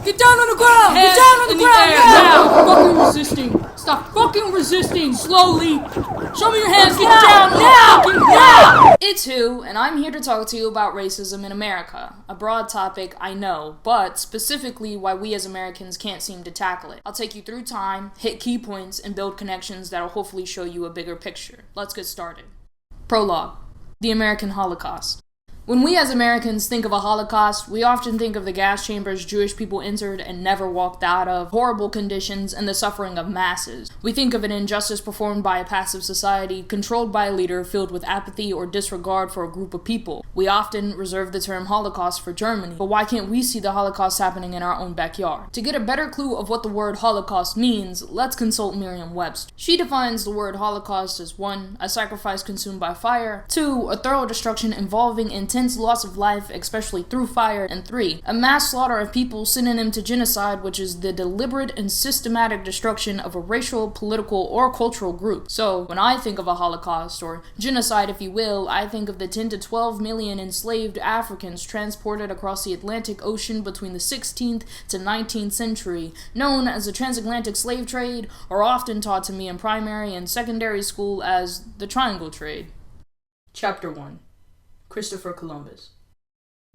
Get down on the ground! Get down on the ground now! Fucking resisting! Stop fucking resisting! Slowly! Show me your hands! Get down now! Now! It's Who, and I'm here to talk to you about racism in America. A broad topic, I know, but specifically why we as Americans can't seem to tackle it. I'll take you through time, hit key points, and build connections that'll hopefully show you a bigger picture. Let's get started. Prologue. The American Holocaust. When we as Americans think of a Holocaust, we often think of the gas chambers Jewish people entered and never walked out of, horrible conditions, and the suffering of masses. We think of an injustice performed by a passive society, controlled by a leader filled with apathy or disregard for a group of people. We often reserve the term Holocaust for Germany, but why can't we see the Holocaust happening in our own backyard? To get a better clue of what the word Holocaust means, let's consult Merriam-Webster. She defines the word Holocaust as 1. A sacrifice consumed by fire, 2. A thorough destruction involving intense loss of life, especially through fire, and 3. A mass slaughter of people, synonym to genocide, which is the deliberate and systematic destruction of a racial, political, or cultural group. So, when I think of a Holocaust, or genocide if you will, I think of the 10 to 12 million enslaved Africans transported across the Atlantic Ocean between the 16th to 19th century, known as the transatlantic slave trade, or often taught to me in primary and secondary school as the triangle trade. Chapter 1. Christopher Columbus.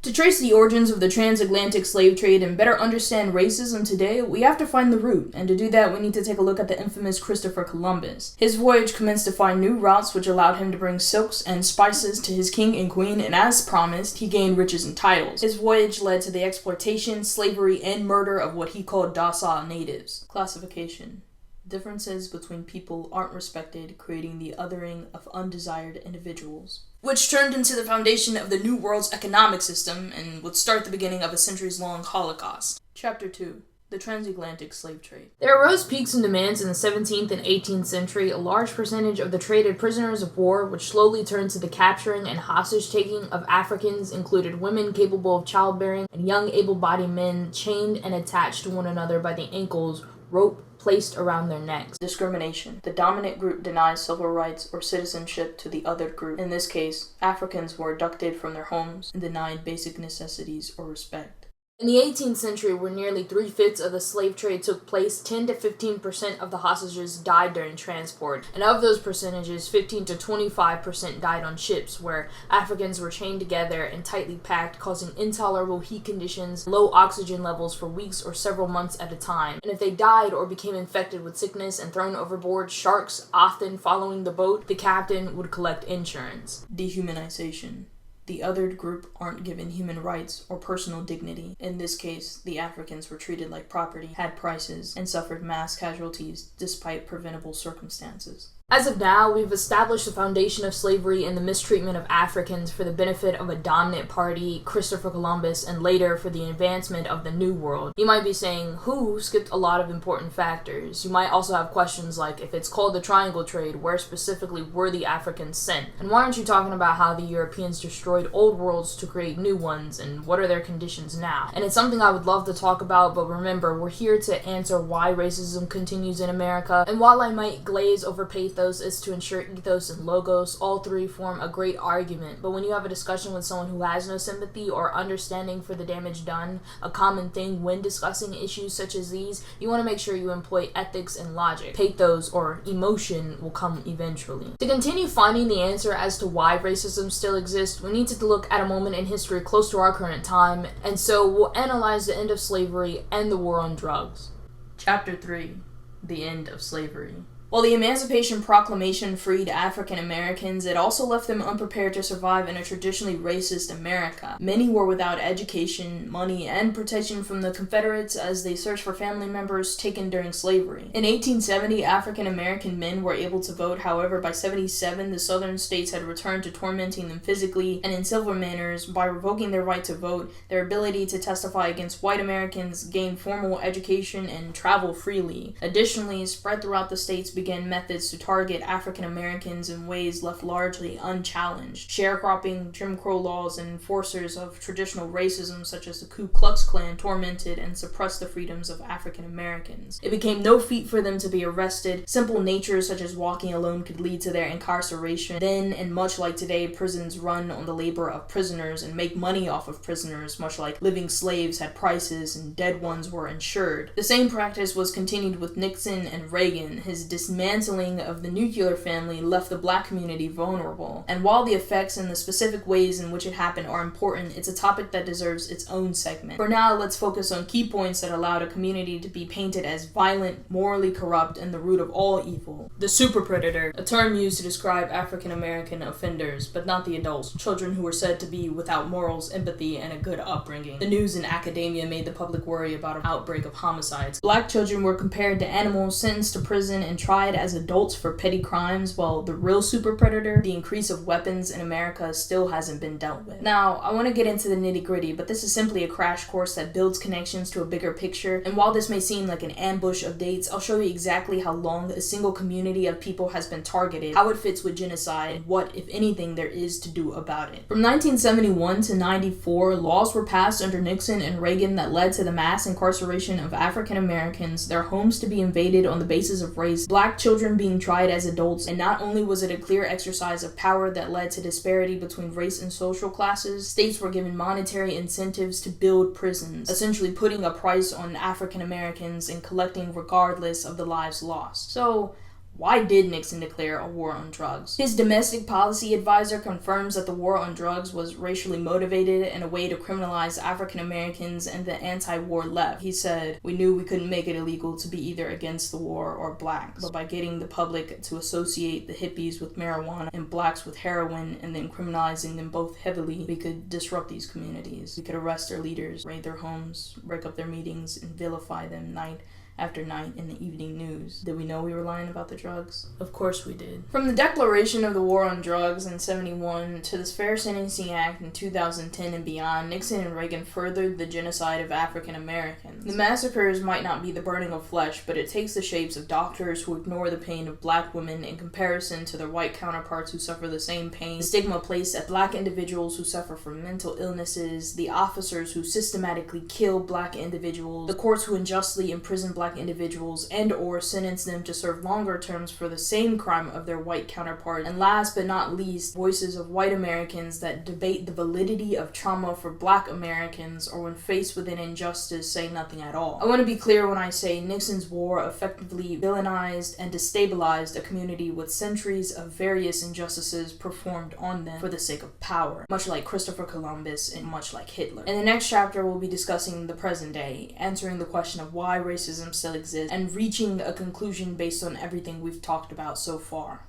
To trace the origins of the transatlantic slave trade and better understand racism today, we have to find the root, and to do that we need to take a look at the infamous Christopher Columbus. His voyage commenced to find new routes which allowed him to bring silks and spices to his king and queen, and as promised, he gained riches and titles. His voyage led to the exploitation, slavery, and murder of what he called docile natives. Classification. Differences between people aren't respected, creating the othering of undesired individuals, which turned into the foundation of the New World's economic system and would start the beginning of a centuries-long Holocaust. Chapter 2. The Transatlantic Slave Trade. There arose peaks and demands in the 17th and 18th century. A large percentage of the traded prisoners of war, which slowly turned to the capturing and hostage-taking of Africans, included women capable of childbearing and young able-bodied men chained and attached to one another by the ankles, rope placed around their necks. Discrimination. The dominant group denies civil rights or citizenship to the other group. In this case, Africans were abducted from their homes and denied basic necessities or respect. In the 18th century, where nearly 3/5 of the slave trade took place, 10 to 15% of the hostages died during transport, and of those percentages, 15 to 25% died on ships, where Africans were chained together and tightly packed, causing intolerable heat conditions, low oxygen levels for weeks or several months at a time. And if they died or became infected with sickness and thrown overboard, sharks, often following the boat, the captain would collect insurance. Dehumanization. The othered group aren't given human rights or personal dignity. In this case, the Africans were treated like property, had prices, and suffered mass casualties despite preventable circumstances. As of now, we've established the foundation of slavery and the mistreatment of Africans for the benefit of a dominant party, Christopher Columbus, and later for the advancement of the New World. You might be saying, who skipped a lot of important factors? You might also have questions like, if it's called the triangle trade, where specifically were the Africans sent? And why aren't you talking about how the Europeans destroyed old worlds to create new ones, and what are their conditions now? And it's something I would love to talk about, but remember, we're here to answer why racism continues in America, and while I might glaze over pathos is to ensure ethos and logos, all three form a great argument, but when you have a discussion with someone who has no sympathy or understanding for the damage done, a common thing when discussing issues such as these, you want to make sure you employ ethics and logic. Pathos or emotion will come eventually. To continue finding the answer as to why racism still exists, we need to look at a moment in history close to our current time, and so we'll analyze the end of slavery and the war on drugs. Chapter 3. The End of Slavery. While the Emancipation Proclamation freed African Americans, it also left them unprepared to survive in a traditionally racist America. Many were without education, money, and protection from the Confederates as they searched for family members taken during slavery. In 1870, African American men were able to vote. However, by 77, the southern states had returned to tormenting them physically and in civil manners by revoking their right to vote, their ability to testify against white Americans, gain formal education, and travel freely. Additionally, spread throughout the states began methods to target African Americans in ways left largely unchallenged. Sharecropping, Jim Crow laws, and enforcers of traditional racism such as the Ku Klux Klan tormented and suppressed the freedoms of African Americans. It became no feat for them to be arrested. Simple natures such as walking alone could lead to their incarceration. Then, and much like today, prisons run on the labor of prisoners and make money off of prisoners, much like living slaves had prices and dead ones were insured. The same practice was continued with Nixon and Reagan. His dismantling of the nuclear family left the black community vulnerable. And while the effects and the specific ways in which it happened are important, it's a topic that deserves its own segment. For now, let's focus on key points that allowed a community to be painted as violent, morally corrupt, and the root of all evil. The super predator, a term used to describe African American offenders, but not the adults, children who were said to be without morals, empathy, and a good upbringing. The news and academia made the public worry about an outbreak of homicides. Black children were compared to animals, sentenced to prison, and tried as adults for petty crimes, while the real super predator, the increase of weapons in America, still hasn't been dealt with. Now, I want to get into the nitty-gritty, but this is simply a crash course that builds connections to a bigger picture, and while this may seem like an ambush of dates, I'll show you exactly how long a single community of people has been targeted, how it fits with genocide, and what, if anything, there is to do about it. From 1971 to 94, laws were passed under Nixon and Reagan that led to the mass incarceration of African Americans, their homes to be invaded on the basis of race, black children being tried as adults, and not only was it a clear exercise of power that led to disparity between race and social classes, states were given monetary incentives to build prisons, essentially putting a price on African Americans and collecting regardless of the lives lost. So, why did Nixon declare a war on drugs? His domestic policy advisor confirms that the war on drugs was racially motivated and a way to criminalize African Americans and the anti-war left. He said, "We knew we couldn't make it illegal to be either against the war or blacks, but by getting the public to associate the hippies with marijuana and blacks with heroin and then criminalizing them both heavily, we could disrupt these communities. We could arrest their leaders, raid their homes, break up their meetings, and vilify them night after night in the evening news." Did we know we were lying about the drugs? Of course we did. From the declaration of the war on drugs in 71 to the Fair Sentencing Act in 2010 and beyond, Nixon and Reagan furthered the genocide of African Americans. The massacres might not be the burning of flesh, but it takes the shapes of doctors who ignore the pain of black women in comparison to their white counterparts who suffer the same pain, the stigma placed at black individuals who suffer from mental illnesses, the officers who systematically kill black individuals, the courts who unjustly imprison black individuals and or sentence them to serve longer terms for the same crime of their white counterpart, and last but not least, voices of white Americans that debate the validity of trauma for black Americans or when faced with an injustice say nothing at all. I want to be clear when I say Nixon's war effectively villainized and destabilized a community with centuries of various injustices performed on them for the sake of power, much like Christopher Columbus and much like Hitler. In the next chapter, we'll be discussing the present day, answering the question of why racism still exists, and reaching a conclusion based on everything we've talked about so far.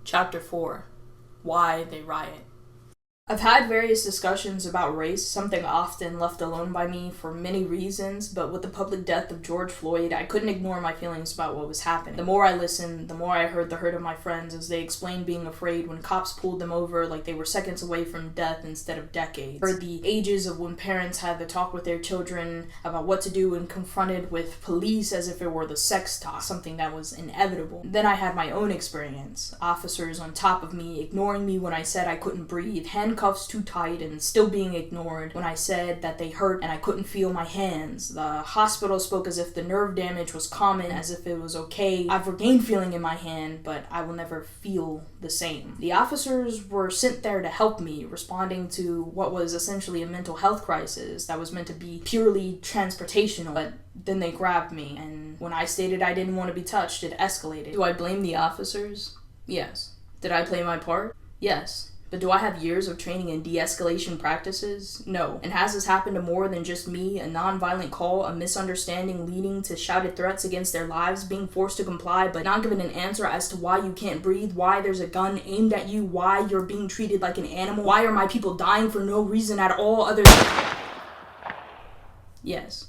Chapter 4. Why they riot. I've had various discussions about race, something often left alone by me for many reasons, but with the public death of George Floyd, I couldn't ignore my feelings about what was happening. The more I listened, the more I heard the hurt of my friends as they explained being afraid when cops pulled them over like they were seconds away from death instead of decades. Heard the ages of when parents had to talk with their children about what to do when confronted with police as if it were the sex talk, something that was inevitable. Then I had my own experience. Officers on top of me, ignoring me when I said I couldn't breathe, handcuffs too tight and still being ignored when I said that they hurt and I couldn't feel my hands. The hospital spoke as if the nerve damage was common, as if it was okay. I've regained feeling in my hand, but I will never feel the same. The officers were sent there to help me, responding to what was essentially a mental health crisis that was meant to be purely transportational, but then they grabbed me, and when I stated I didn't want to be touched, it escalated. Do I blame the officers? Yes. Did I play my part? Yes. But do I have years of training in de-escalation practices? No. And has this happened to more than just me? A non-violent call, a misunderstanding leading to shouted threats against their lives, being forced to comply but not given an answer as to why you can't breathe, why there's a gun aimed at you, why you're being treated like an animal, why are my people dying for no reason at all other than... Yes.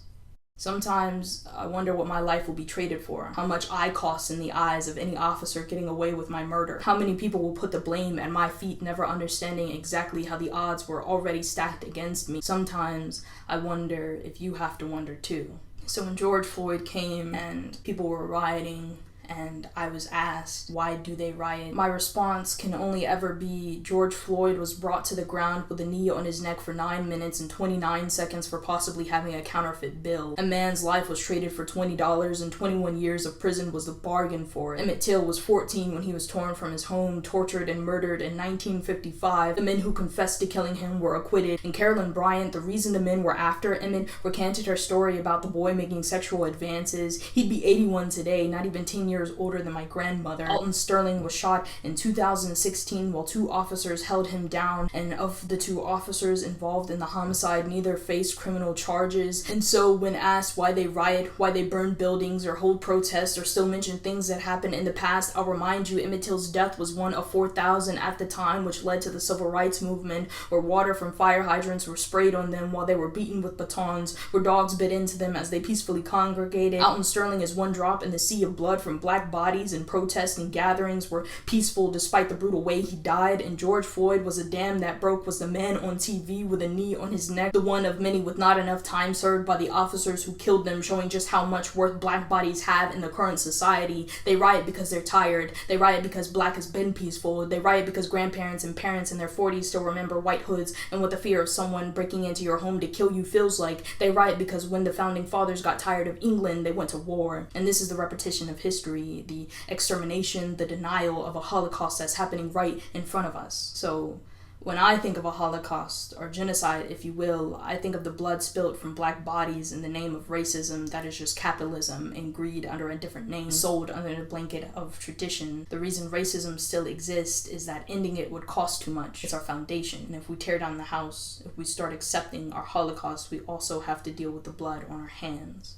Sometimes I wonder what my life will be traded for, how much I cost in the eyes of any officer getting away with my murder, how many people will put the blame at my feet, never understanding exactly how the odds were already stacked against me. Sometimes I wonder if you have to wonder too. So when George Floyd came and people were rioting and I was asked, why do they riot? My response can only ever be, George Floyd was brought to the ground with a knee on his neck for 9 minutes and 29 seconds for possibly having a counterfeit bill. A man's life was traded for $20 and 21 years of prison was the bargain for it. Emmett Till was 14 when he was torn from his home, tortured and murdered in 1955. The men who confessed to killing him were acquitted, and Carolyn Bryant, the reason the men were after Emmett, recanted her story about the boy making sexual advances. He'd be 81 today, not even 10 years older than my grandmother. Alton Sterling was shot in 2016 while 2 officers held him down, and of the 2 officers involved in the homicide, neither faced criminal charges. And so when asked why they riot, why they burn buildings or hold protests or still mention things that happened in the past, I'll remind you Emmett Till's death was one of 4,000 at the time, which led to the civil rights movement, where water from fire hydrants were sprayed on them while they were beaten with batons, where dogs bit into them as they peacefully congregated. Alton Sterling is one drop in the sea of blood from black bodies, and protests and gatherings were peaceful despite the brutal way he died. And George Floyd was a dam that broke, was the man on TV with a knee on his neck, the one of many with not enough time served by the officers who killed them, showing just how much worth black bodies have in the current society. They riot because they're tired. They riot because black has been peaceful. They riot because grandparents and parents in their 40s still remember white hoods and what the fear of someone breaking into your home to kill you feels like. They riot because when the founding fathers got tired of England, they went to war. And this is the repetition of history, the extermination, the denial of a Holocaust that's happening right in front of us. So when I think of a Holocaust, or genocide, if you will, I think of the blood spilt from black bodies in the name of racism that is just capitalism and greed under a different name, sold under the blanket of tradition. The reason racism still exists is that ending it would cost too much. It's our foundation. And if we tear down the house, if we start accepting our Holocaust, we also have to deal with the blood on our hands.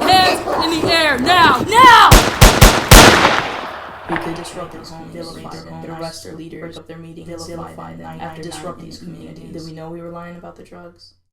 Hands in the air, now! Now! We could disrupt their homes, vilify them, arrest their leaders, break up their meetings, vilify them, after disrupting these communities. Did we know we were lying about the drugs?